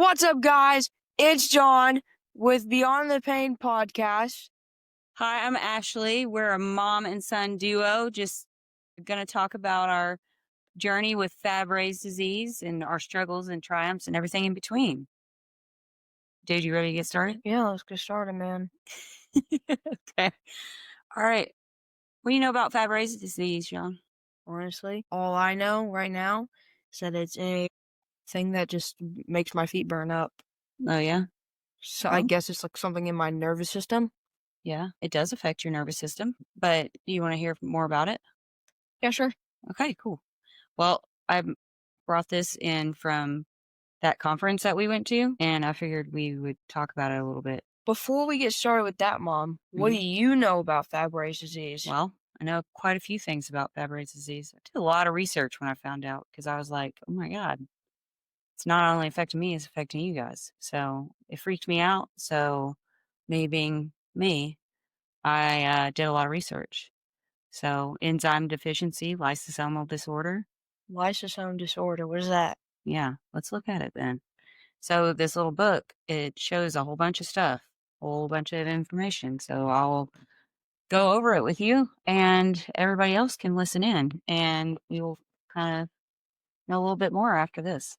What's up, guys? It's John with Beyond the Pain podcast. Hi, I'm Ashley. We're a mom and son duo. Just going to talk about our journey with Fabry's disease and our struggles and triumphs and everything in between. Dude, you ready to get started? Yeah, let's get started, man. Okay. All right. What do you know about Fabry's disease, John? Honestly, all I know right now is that it's a thing that just makes my feet burn up. Oh, yeah? So I guess it's like something in my nervous system. Yeah, it does affect your nervous system. But do you want to hear more about it? Yeah, sure. Okay, cool. Well, I brought this in from that conference that we went to, and I figured we would talk about it a little bit. Before we get started with that, Mom, what do you know about Fabry's disease? Well, I know quite a few things about Fabry disease. I did a lot of research when I found out because I was like, oh my God, it's not only affecting me, it's affecting you guys. So it freaked me out. So, me being me, I did a lot of research. So, enzyme deficiency, lysosomal disorder. Lysosomal disorder, what is that? Yeah, let's look at it then. So, this little book, it shows a whole bunch of stuff, a whole bunch of information. So, I'll go over it with you, and everybody else can listen in, and we will kind of know a little bit more after this.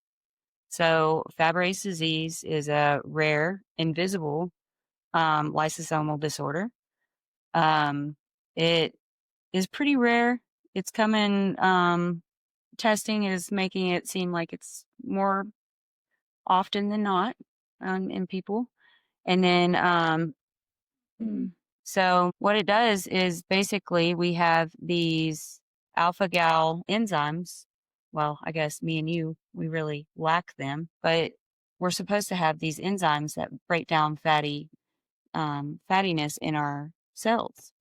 So, Fabry's disease is a rare, invisible lysosomal disorder. It is pretty rare. It's coming, testing is making it seem like it's more often than not in people. And then, so what it does is basically we have these alpha gal enzymes. Well, I guess me and you, we really lack them, but we're supposed to have these enzymes that break down fattiness in our cells.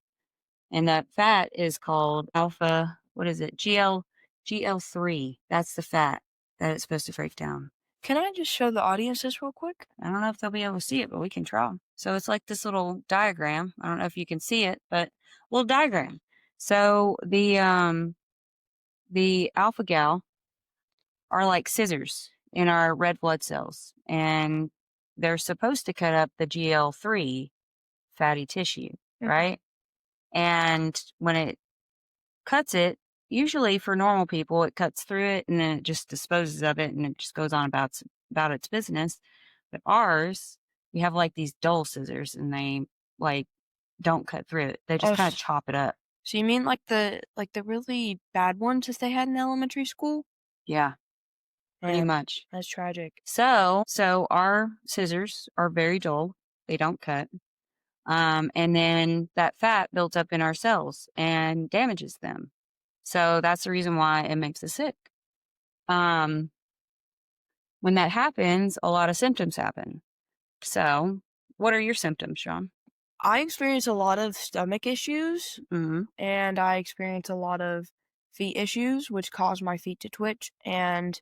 And that fat is called alpha, what is it? GL3. That's the fat that it's supposed to break down. Can I just show the audience this real quick? I don't know if they'll be able to see it, but we can try. So it's like this little diagram. I don't know if you can see it, but little diagram. So the alpha gal are like scissors in our red blood cells, and they're supposed to cut up the GL3 fatty tissue, right? And when it cuts it, usually for normal people, it cuts through it and then it just disposes of it and it just goes on about its business. But ours, we have like these dull scissors and they like don't cut through it. They just kind of chop it up. So you mean like the really bad ones that they had in elementary school? Yeah, pretty much. That's tragic. So our scissors are very dull. They don't cut. And then that fat builds up in our cells and damages them. So that's the reason why it makes us sick. When that happens, a lot of symptoms happen. So, what are your symptoms, Sean? I experience a lot of stomach issues, and I experience a lot of feet issues, which cause my feet to twitch and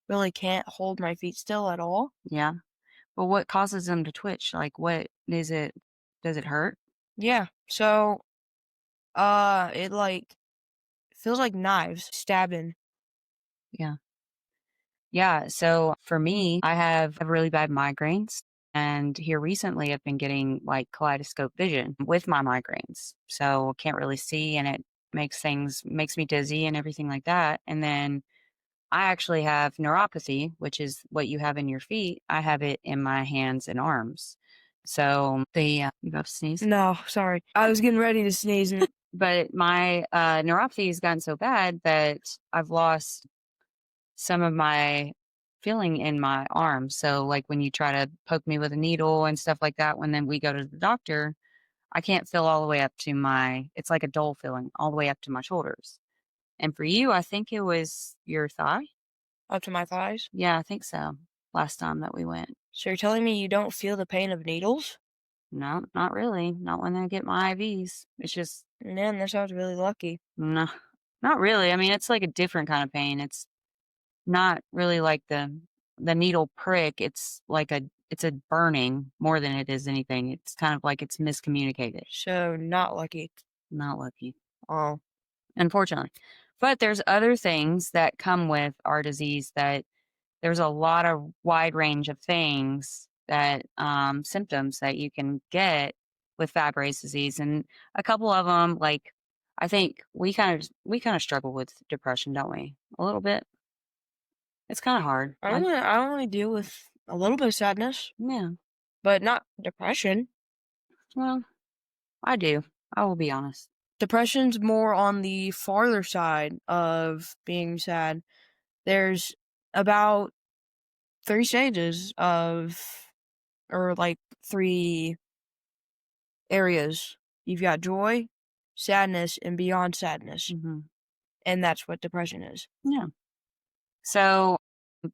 really can't hold my feet still at all. Yeah. Well, what causes them to twitch? Like, what is it? Does it hurt? Yeah. So, it like feels like knives stabbing. Yeah. Yeah. So for me, I have really bad migraines. And here recently, I've been getting like kaleidoscope vision with my migraines. So I can't really see and it makes me dizzy and everything like that. And then I actually have neuropathy, which is what you have in your feet. I have it in my hands and arms. So you about to sneeze? No, sorry. I was getting ready to sneeze. But my neuropathy has gotten so bad that I've lost some of my feeling in my arms. So, like when you try to poke me with a needle and stuff like that, when then we go to the doctor, I can't feel all the way up to it's like a dull feeling all the way up to my shoulders. And for you, I think it was your thigh. Up to my thighs. Yeah, I think so. Last time that we went. So you're telling me you don't feel the pain of needles? No, not really. Not when I get my IVs. It's just, Man, that sounds really lucky. no, not really. I mean, it's like a different kind of pain. It's not really like the needle prick. It's like it's a burning more than it is anything. It's kind of like it's miscommunicated. So not lucky. Not lucky, Oh. unfortunately. But there's other things that come with our disease that there's a lot of wide range of things that, symptoms that you can get with Fabry's disease, and a couple of them, like, I think we kinda struggle with depression, don't we? A little bit? It's kinda hard. I only deal with a little bit of sadness, Yeah, but not depression. well, I do. I will be honest. Depression's more on the farther side of being sad. There's about 3 stages of or, like, 3 areas. You've got joy, sadness, and beyond sadness, Mhm. and that's what depression is. Yeah. So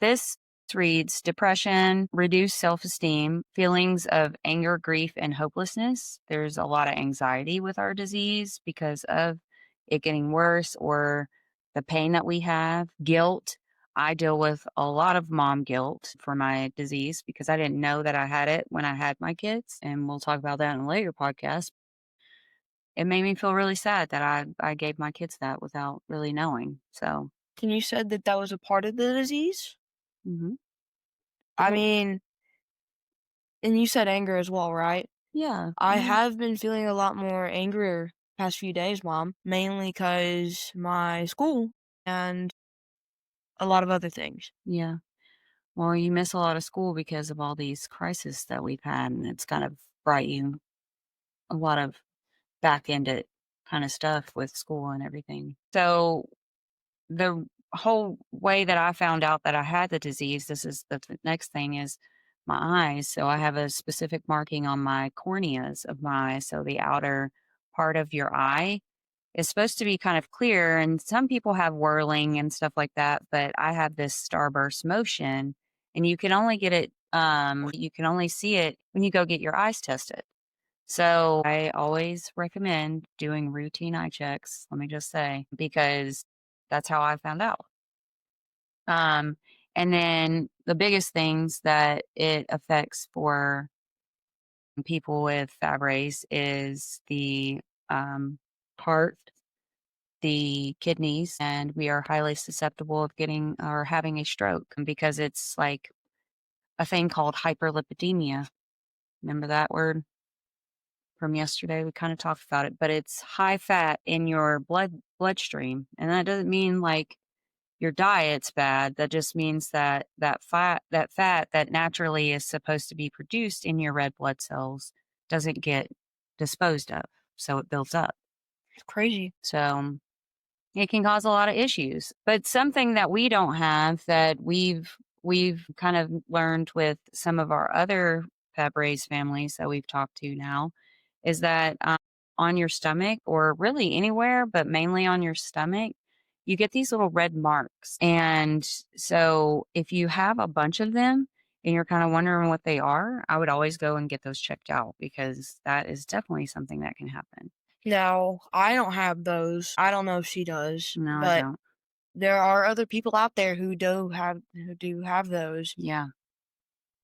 this reads depression, reduced self esteem, feelings of anger, grief, and hopelessness. There's a lot of anxiety with our disease because of it getting worse or the pain that we have, guilt. I deal with a lot of mom guilt for my disease because I didn't know that I had it when I had my kids. And we'll talk about that in a later podcast. It made me feel really sad that I gave my kids that without really knowing. So, And you said that that was a part of the disease? mhm. I mean and you said anger as well, right? Yeah. I Mhm. have been feeling a lot more angrier past few days, Mom, mainly because my school and a lot of other things. Yeah. Well, you miss a lot of school because of all these crises that we've had, and it's kind of brought you a lot of back-ended kind of stuff with school and everything. So the whole way that I found out that I had the disease, this is the next thing is my eyes. So I have a specific marking on my corneas of my eyes. So the outer part of your eye is supposed to be kind of clear, and some people have whirling and stuff like that, but I have this starburst motion, and you can only get it, you can only see it when you go get your eyes tested. So I always recommend doing routine eye checks, let me just say, because that's how I found out. Um, and then the biggest things that it affects for people with Fabry's is the heart, the kidneys, and we are highly susceptible of getting or having a stroke because it's like a thing called hyperlipidemia. Remember that word from yesterday? We kind of talked about it, but it's high fat in your bloodstream. And that doesn't mean like your diet's bad. That just means that that fat that naturally is supposed to be produced in your red blood cells doesn't get disposed of. So it builds up. It's crazy. So it can cause a lot of issues. But something that we don't have that we've kind of learned with some of our other Fabry's families that we've talked to now is that on your stomach or really anywhere, but mainly on your stomach, you get these little red marks. And so if you have a bunch of them and you're kind of wondering what they are, I would always go and get those checked out because that is definitely something that can happen. Now, I don't have those. I don't know if she does, No, I but don't. there are other people out there who do have those. Yeah.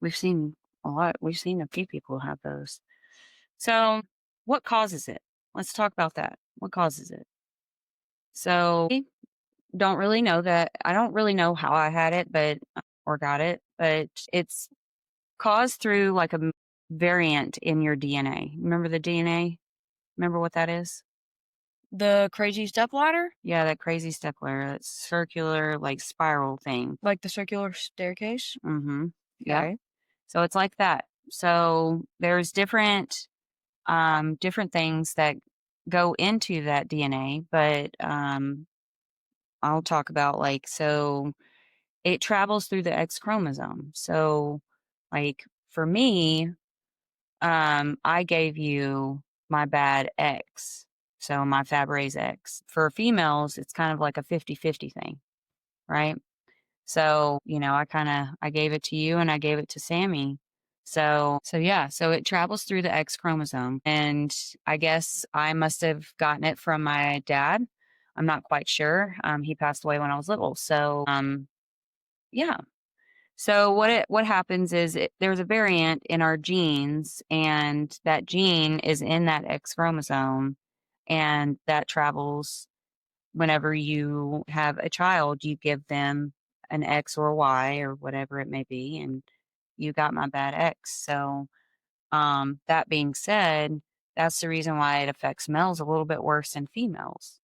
We've seen a lot. We've seen a few people have those. So, what causes it? Let's talk about that. What causes it? So, I don't really know that. I don't really know how I had it, but or got it, but it's caused through like a variant in your DNA. Remember the DNA? Remember what that is? The crazy stepladder? Yeah, that crazy stepler, that circular like spiral thing. Like the circular staircase? Mm-hmm. Yep. Okay. So it's like that. So there's different things that go into that DNA, but I'll talk about like so it travels through the X chromosome. So like for me, I gave you my bad X. So my Fabry's X. For females, it's kind of like a 50-50 thing, right? So, I gave it to you and I gave it to Sammy. So yeah, so it travels through the X chromosome and I guess I must have gotten it from my dad. I'm not quite sure. He passed away when I was little. So, yeah. So what happens is there's a variant in our genes and that gene is in that X chromosome and that travels whenever you have a child, you give them an X or a Y or whatever it may be, and you got my bad X. So, that being said, that's the reason why it affects males a little bit worse than females.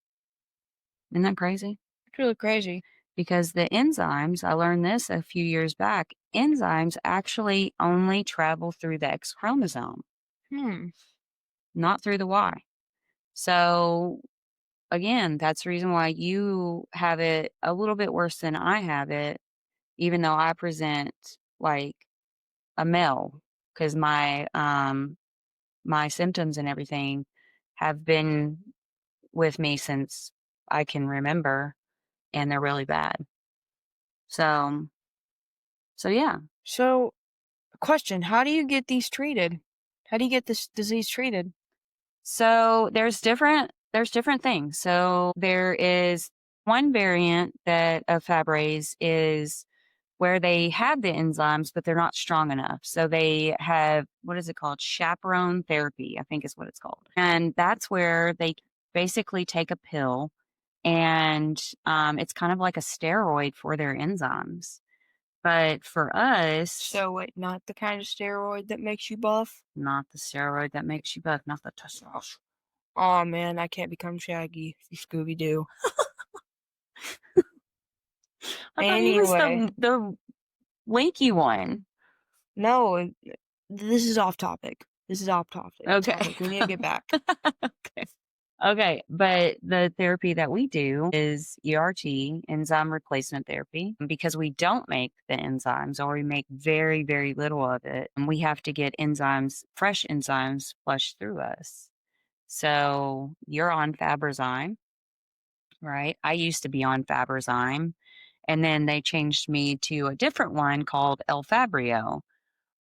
Isn't that crazy? It's really crazy. Because the enzymes, I learned this a few years back, enzymes actually only travel through the X chromosome, Hmm. not through the Y. So, again, that's the reason why you have it a little bit worse than I have it, even though I present like a male, because my symptoms and everything have been with me since I can remember, and they're really bad. So, yeah. So, question, how do you get these treated? How do you get this disease treated? So there's different things. So there is one variant that of Fabry's is where they have the enzymes, but they're not strong enough. So they have, what is it called? Chaperone therapy, I think is what it's called. And that's where they basically take a pill, and it's kind of like a steroid for their enzymes. But for us, So, wait, not the kind of steroid that makes you buff? not the steroid that makes you buff, not the testosterone. Oh man, I can't become Shaggy, Scooby Doo. I thought he was Anyway, the winky one. no, this is off topic. This is off topic. Okay. We need to get back. Okay. Okay, but the therapy that we do is ERT, enzyme replacement therapy, because we don't make the enzymes or we make very, very little of it. And we have to get enzymes, fresh enzymes flushed through us. So you're on Fabrazyme, right? I used to be on Fabrazyme, and then they changed me to a different one called El Fabrio.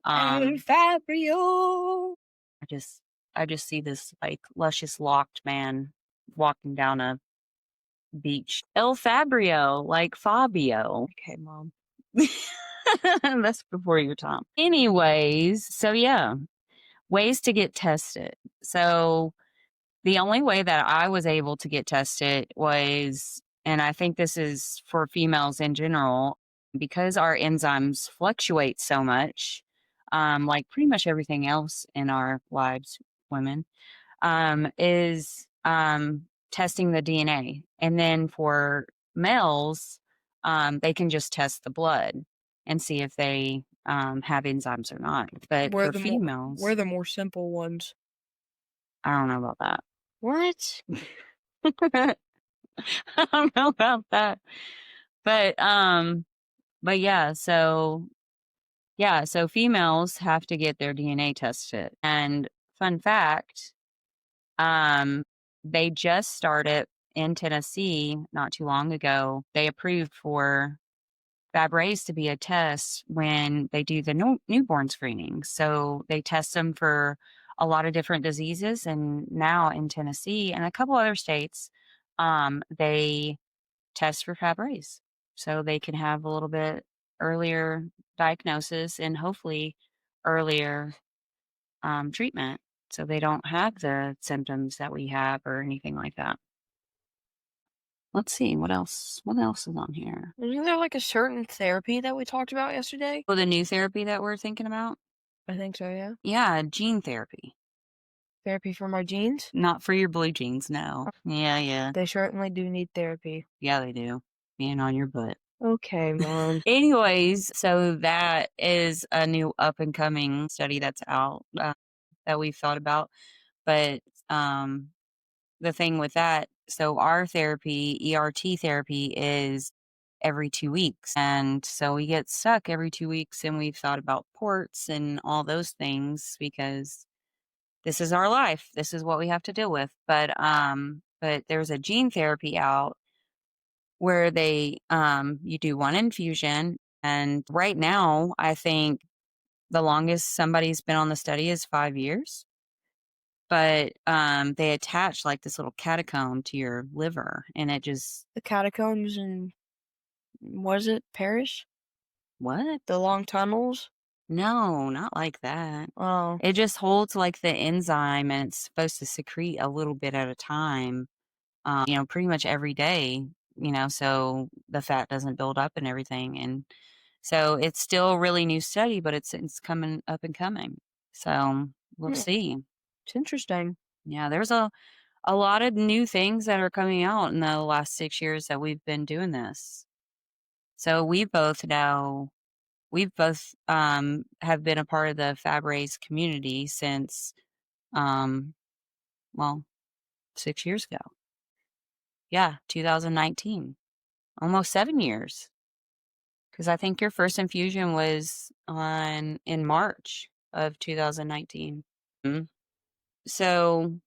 El Um, Fabrio. I just I just see this like luscious locked man walking down a beach. El Fabrio, like Fabio. Okay, mom. That's before your time. Anyways, so yeah, ways to get tested. So the only way that I was able to get tested was, and I think this is for females in general, because our enzymes fluctuate so much, like pretty much everything else in our lives, women, is testing the DNA. And then for males, they can just test the blood and see if they have enzymes or not. But for We're females, the more simple ones. I don't know about that. What? I don't know about that. But yeah, so females have to get their DNA tested. And fun fact, um they just started in Tennessee not too long ago. They approved for Fabry's to be a test when they do the newborn screening. So they test them for a lot of different diseases. And now in Tennessee and a couple other states, they test for Fabry's. So they can have a little bit earlier diagnosis and hopefully earlier treatment. So they don't have the symptoms that we have or anything like that. Let's see what else. What else is on here? Isn't there like a certain therapy that we talked about yesterday? Oh, the new therapy that we're thinking about? I think so, yeah. Yeah, gene therapy. Therapy for my jeans? Not for your blue jeans, no. Yeah, yeah. They certainly do need therapy. Yeah, they do. Being on your butt. Okay, mom. Anyways, so that is a new up and coming study that's out that we've thought about. But um, the thing with that, so our therapy, ERT therapy, is every 2 weeks. And so we get stuck every 2 weeks, and we've thought about ports and all those things because this is our life. This is what we have to deal with. But there's a gene therapy out where they you do one infusion, and right now I think the longest somebody's been on the study is 5 years. But they attach like this little catacomb to your liver, and it just The catacombs and was it Paris? what? The long tunnels? No, not like that. Oh, It just holds like the enzyme, and it's supposed to secrete a little bit at a time, pretty much every day. so the fat doesn't build up and everything. And so it's still a really new study, but it's coming up and coming. So we'll Hmm, see. it's interesting. Yeah, there's a lot of new things that are coming out in the last 6 years that we've been doing this. So we both have been a part of the Fabry's community since um well 6 years ago. Yeah, 2019, almost 7 years. Because I think your first infusion was on in March of 2019. So,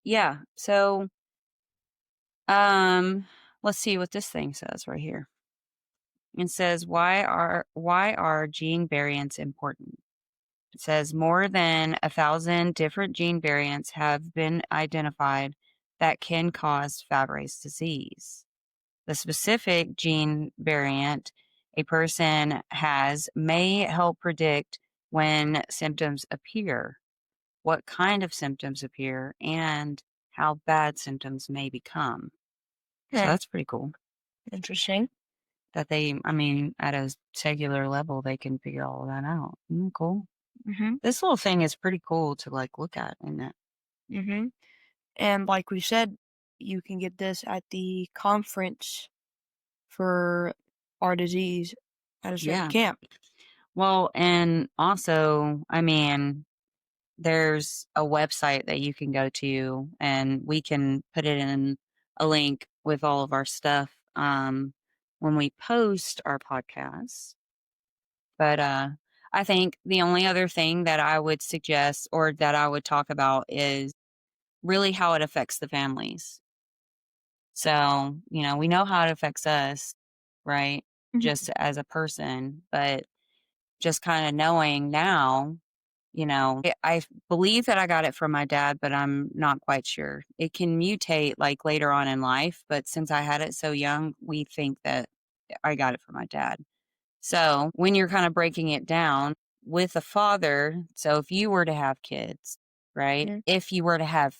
yeah. So, um, let's see what this thing says right here. It says, why are gene variants important? It says more than 1,000 different gene variants have been identified that can cause Fabry's disease. The specific gene variant a person has may help predict when symptoms appear, what kind of symptoms appear, and how bad symptoms may become. So Hmm, that's pretty cool interesting. that at a cellular level, they can figure all of that out. Isn't that cool? Mhm, This little thing is pretty cool to like look at, isn't it? mhm. And like we said, you can get this at the conference for our disease at a certain Yeah. camp. Well, and also, there's a website that you can go to, and we can put it in a link with all of our stuff when we post our podcast. But I think the only other thing that I would suggest or that I would talk about is really how it affects the families. So, we know how it affects us, right? Mhm. Just as a person, but just kind of knowing now. I believe that I got it from my dad, but I'm not quite sure. It can mutate, like, later on in life, but since I had it so young, we think that I got it from my dad. So, when you're kinda breaking it down with a father, so if you were to have kids, right? Yeah, If you were to have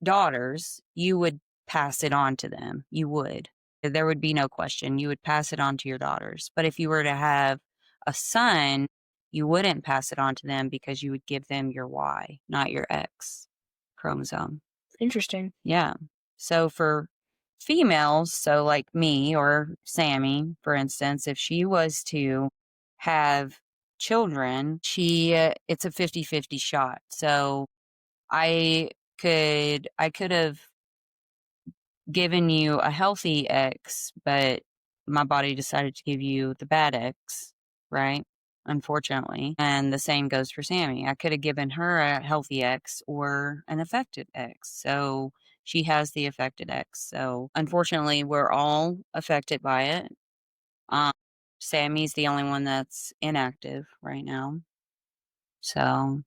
daughters, you would pass it on to them. You would. There would be no question. You would pass it on to your daughters. But if you were to have a son, you wouldn't pass it on to them because you would give them your Y, not your X chromosome. interesting. Yeah. So for females, so like me or Sammy, for instance, if she was to have children, it's a 50-50 shot. So I I could have given you a healthy X, but my body decided to give you the bad X, right? Unfortunately. And the same goes for Sammy. I could have given her a healthy X or an affected X. So she has the affected X. So unfortunately, we're all affected by it. Um, Sammy's the only one that's inactive right now. So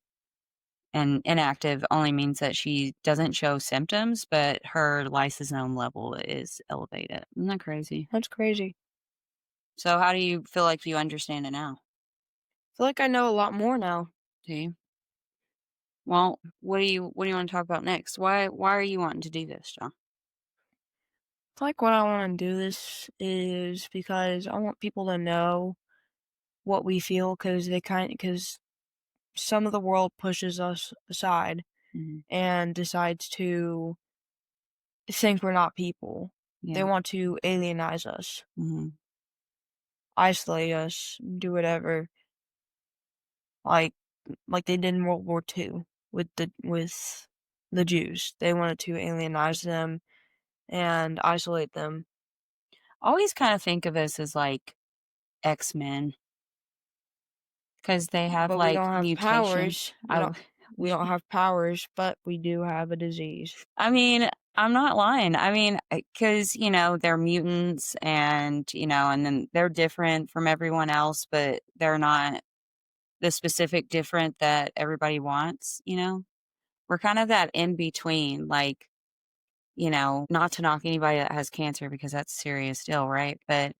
and inactive only means that she doesn't show symptoms, but her lysosome level is elevated. Isn't that crazy? That's crazy. So how do you feel like you understand it now? I feel like I know a lot more now. Do you? Well, what do you want to talk about next? Why are you wanting to do this, John? I feel like what I want to do this is because I want people to know what we feel because some of the world pushes us aside Mhm. and decides to think we're not people. They Yeah. want to alienize us, Mhm. isolate us, do whatever, like like they did in World War II with the Jews. They wanted to alienize them and isolate them, I always kind of think of us as like X-Men because they have but we like don't have mutation. powers. We I don't w- we don't have powers, but we do have a disease. I mean, I'm not lying. Because, they're mutants and then they're different from everyone else, but they're not the specific different that everybody wants. We're kind of that in between, like, not to knock anybody that has cancer because that's serious still, right? But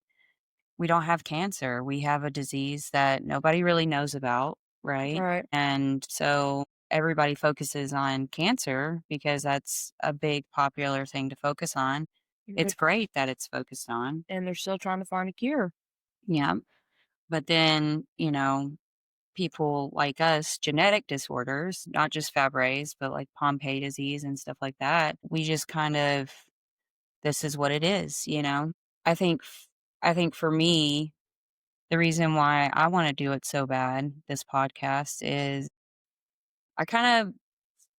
we don't have cancer. We have a disease that nobody really knows about, right? Right. And so everybody focuses on cancer because that's a big popular thing to focus on. It's They're great that it's focused on. and they're still trying to find a cure. Yeah. But then, people like us, genetic disorders, not just Fabry's, but like Pompe disease and stuff like that, we just kind of, this is what it is. I think, I think for me, the reason why I want to do it so bad, this podcast, is I kind of,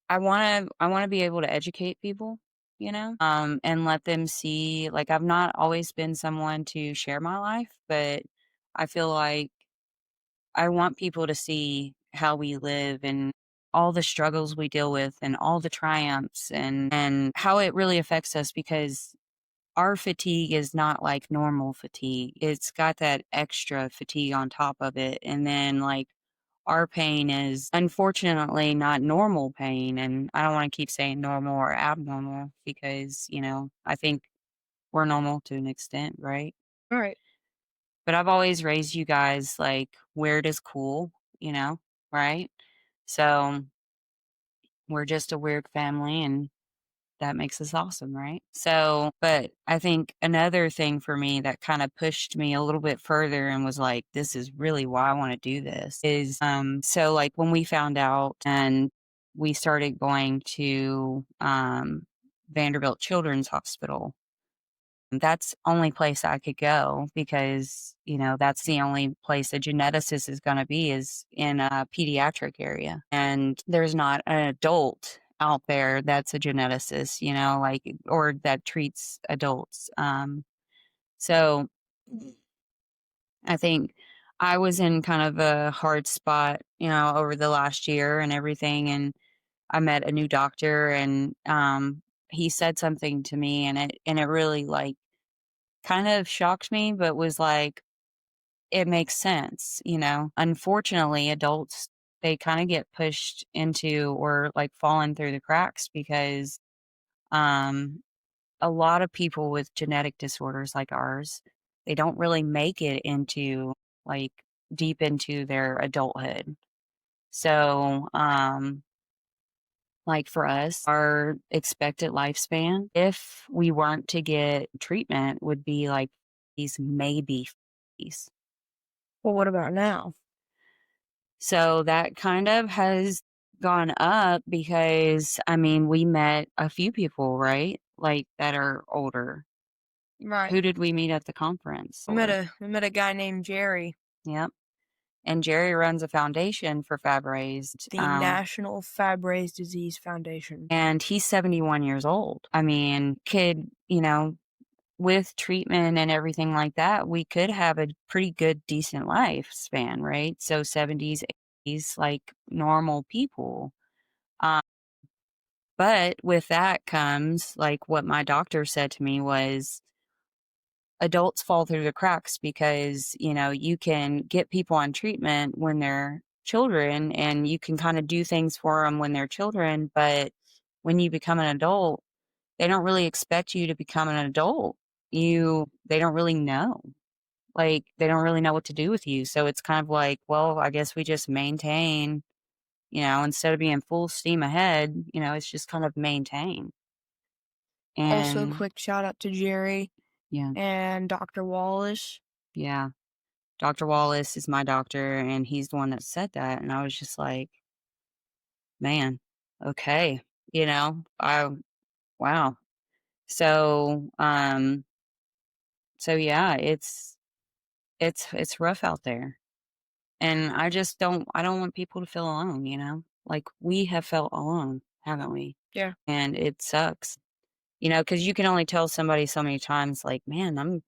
I want to be able to educate people, and let them see, like, I've not always been someone to share my life, but I feel like I want people to see how we live and all the struggles we deal with and all the triumphs and how it really affects us because our fatigue is not like normal fatigue. It's got that extra fatigue on top of it. And then like our pain is unfortunately not normal pain. And I don't want to keep saying normal or abnormal because, I think we're normal to an extent, right? Right. But I've always raised you guys like weird is cool, right? So we're just a weird family and that makes us awesome, right? So, but I think another thing for me that kind of pushed me a little bit further and was like, this is really why I want to do this is, so like when we found out and we started going to, Vanderbilt Children's Hospital, that's only place I could go because, that's the only place a geneticist is gonna be is in a pediatric area, and there's not an adult out there that's a geneticist, like or that treats adults, so I think I was in kind of a hard spot, over the last year and everything, and I met a new doctor and, he said something to me and it really, like, kind of shocked me, but was like, it makes sense. Unfortunately, adults, they kind of get pushed into or like fallen through the cracks because um, a lot of people with genetic disorders like ours, they don't really make it into like deep into their adulthood. So, like for us, our expected lifespan, if we weren't to get treatment, would be like these maybe 50s. Well, what about now? So that kind of has gone up because I mean, we met a few people, right? Like that are older. Right. Who did we meet at the conference? We met Older. a guy named Jerry, Yep. And Jerry runs a foundation for Fabry's. the National Fabry's Disease Foundation. And he's 71 years old. I mean, with treatment and everything like that, we could have a pretty good, decent lifespan, right? So 70s, 80s, like normal people. Um, but with that comes, like what my doctor said to me was, adults fall through the cracks because, you can get people on treatment when they're children and you can kind of do things for them when they're children. But when you become an adult, they don't really expect you to become an adult. They don't really know. Like, they don't really know what to do with you. So it's kind of like, well, I guess we just maintain, instead of being full steam ahead, it's just kind of maintain. Also, And quick shout out to Jerry yeah, and Dr. Wallace. yeah. Dr. Wallace is my doctor, and he's the one that said that. And I was just like, man, okay. Wow. So, so yeah, it's rough out there. And I don't want people to feel alone. Like we have felt alone, haven't we? Yeah. And it sucks, because you can only tell somebody so many times, like, man,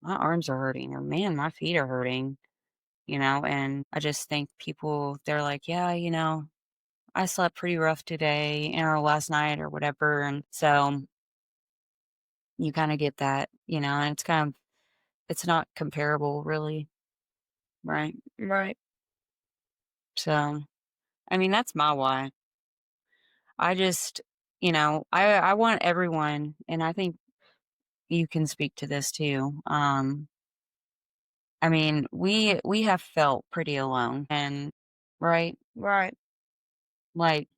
my arms are hurting, or man, my feet are hurting, and I just think people, they're like, yeah, I slept pretty rough today or last night or whatever. And so you kind of get that, and it's not comparable really. Right. Right. So, I mean, that's my why. I just, I want everyone, and I think you can speak to this too. I mean, we have felt pretty alone and right? Right. Like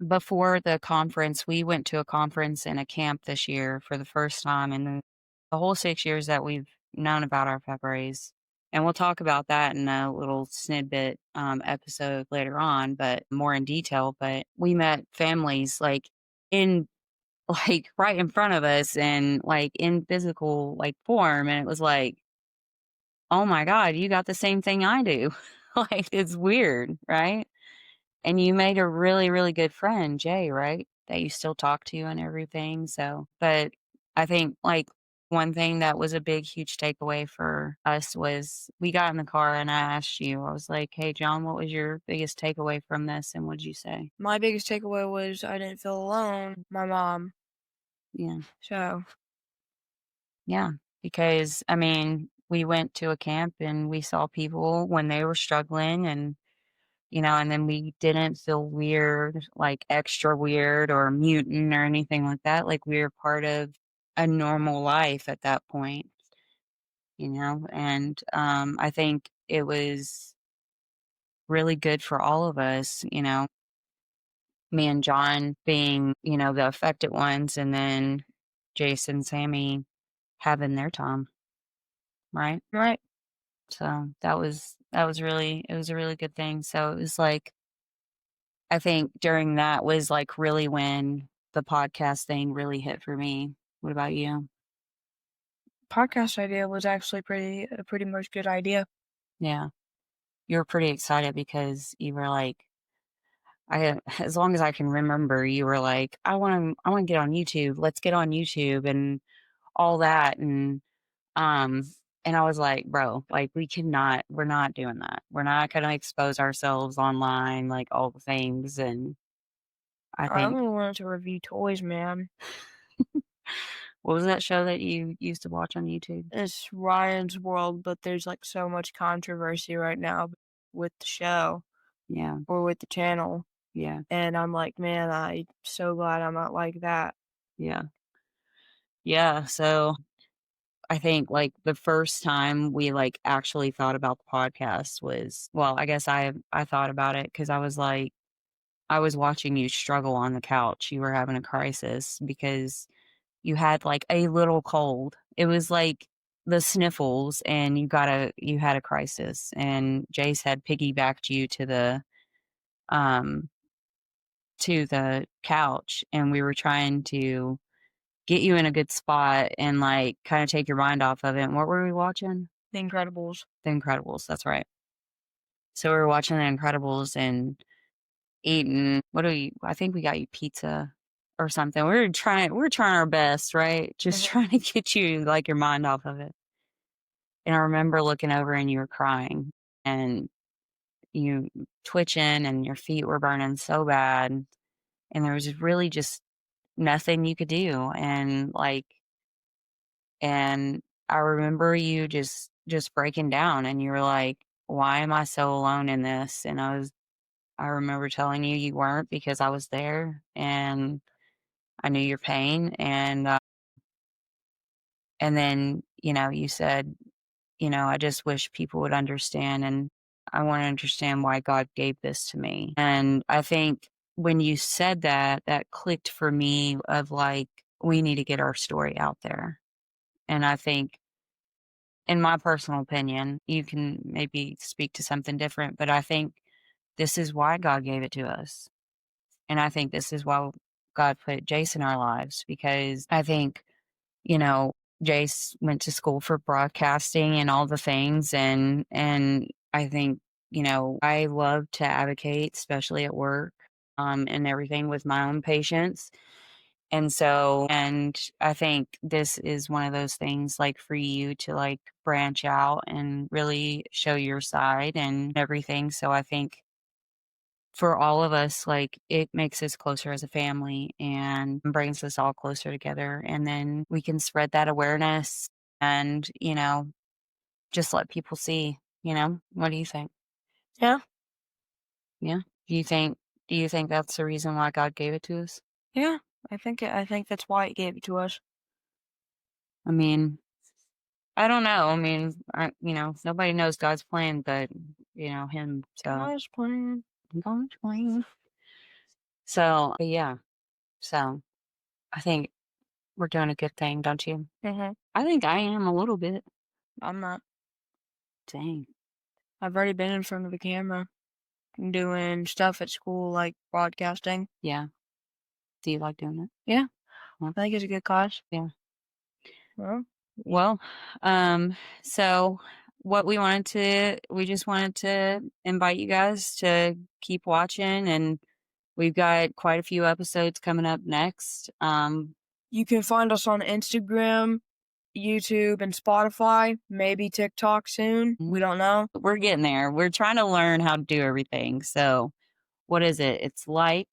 before the conference, we went to a conference and a camp this year for the first time in the whole 6 years that we've known about our Fabries, and we'll talk about that in a little snippet, episode later on, but more in detail, but we met families, like, in like, right in front of us and, like, in physical, like, form, and it was like, "Oh my god, you got the same thing I do." Like, it's weird, right? And you made a really, really good friend, Jay, right? That you still talk to and everything, so but I think, like, one thing that was a big, huge takeaway for us was we got in the car and I asked you, I was like, "Hey, John, what was your biggest takeaway from this?" And what'd you say? My biggest takeaway was I didn't feel alone, my mom. Yeah. So, Yeah, because, I mean, we went to a camp and we saw people when they were struggling and, and then we didn't feel weird, like extra weird or mutant or anything like that. Like we were part of a normal life at that point, and I think it was really good for all of us, me and John being, the affected ones, and then Jason, Sammy having their time, right? right. So that was really it was a really good thing. So it was like I think during that was like really when the podcast thing really hit for me. What about you? Podcast idea was actually a pretty much good idea. Yeah. You were pretty excited because you were like as long as I can remember, you were like, I want to get on YouTube. Let's get on YouTube and all that um and I was like, bro, like we're not doing that. We're not gonna expose ourselves online, like all the things. And I I think only wanted to review toys, man. what was that show that you used to watch on YouTube? It's Ryan's World, but there's like so much controversy right now with the show Yeah, or with the channel. yeah, And I'm like, man, I'm so glad I'm not like that. yeah, yeah. So I think like the first time we like actually thought about the podcast was, well, I guess I thought about it because I was like, I was watching you struggle on the couch. You were having a crisis because you had like a little cold. It was like the sniffles, and you had a crisis. And Jace had piggybacked you um to the couch, and we were trying to get you in a good spot and, like, kinda take your mind off of it. And what were we watching? The Incredibles. The Incredibles, that's right. So we were watching The Incredibles and eating I think we got you pizza or something. We were trying our best, right? Just Mhm. trying to get you, like, your mind off of it. And I remember looking over and you were crying and you twitching and your feet were burning so bad, and there was really just nothing you could do. And I remember you just breaking down, and you were like, "Why am I so alone in this?" And I remember telling you you weren't, because I was there and I knew your pain. And then, you said, "I just wish people would understand, and I want to understand why God gave this to me." And I think when you said that, that clicked for me of like, we need to get our story out there. And I think, in my personal opinion, you can maybe speak to something different, but I think this is why God gave it to us. And I think this is why God put Jace in our lives, because I think, you know, Jace went to school for broadcasting and all the things. And I think, I love to advocate, especially at work, and everything with my own patients. And I think this is one of those things, like, for you to, like, branch out and really show your side and everything. So I think for all of us, like, it makes us closer as a family and brings us all closer together. And then we can spread that awareness and, just let people see, What do you think? Yeah, Yeah? Do you think do you think that's the reason why God gave it to us? yeah. I think that's why it gave it to us. I mean, I don't know. I mean, nobody knows God's plan but, him. So God's plan. God's plan. So, but yeah. So I think we're doing a good thing, don't you? Mhm. I think I am a little bit. I'm not. Dang. I've already been in front of the camera doing stuff at school, like broadcasting. Yeah. Do you like doing it? Yeah, Well, I think it's a good cause. yeah. Well, Well, so what we just wanted to invite you guys to keep watching, and we've got quite a few episodes coming up next. you can find us on Instagram, YouTube, and Spotify, maybe TikTok soon. We don't know. We're getting there. We're trying to learn how to do everything. So, what is it? It's like,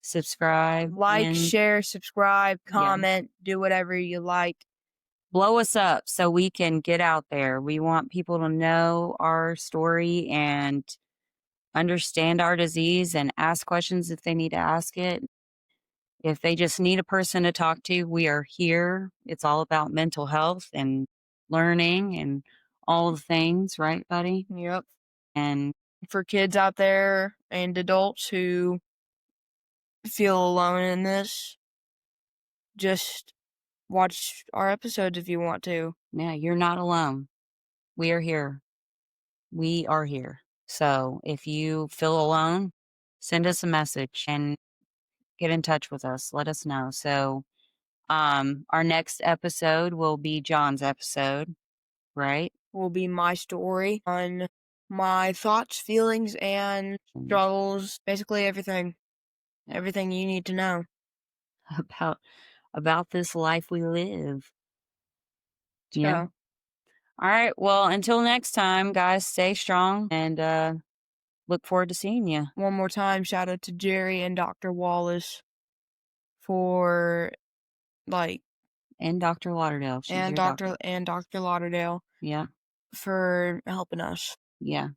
subscribe, Like, and share, subscribe, yeah, comment, do whatever you like. blow us up so we can get out there. We want people to know our story and understand our disease and ask questions if they need to ask it. If they just need a person to talk to, we are here. It's all about mental health and learning and all the things, right, buddy? Yep. And For kids out there and adults who feel alone in this, just watch our episodes if you want to. yeah, you're not alone. We are here. We are here. So if you feel alone, send us a message and get in touch with us. Let us know. So our next episode will be John's episode, right? Will be my story on my thoughts, feelings, and struggles. Basically everything. Everything you need to know. About this life we live. Yeah. So, All right. Well, until next time, guys, stay strong and look forward to seeing you. one more time, shout out to Jerry and Dr. Wallace for, like, And Dr. Lauderdale. She's and your doctor. Dr. Lauderdale Yeah. for helping us. Yeah.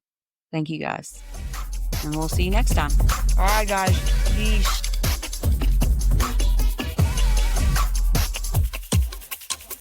Thank you guys. And we'll see you next time. All right, guys. Peace.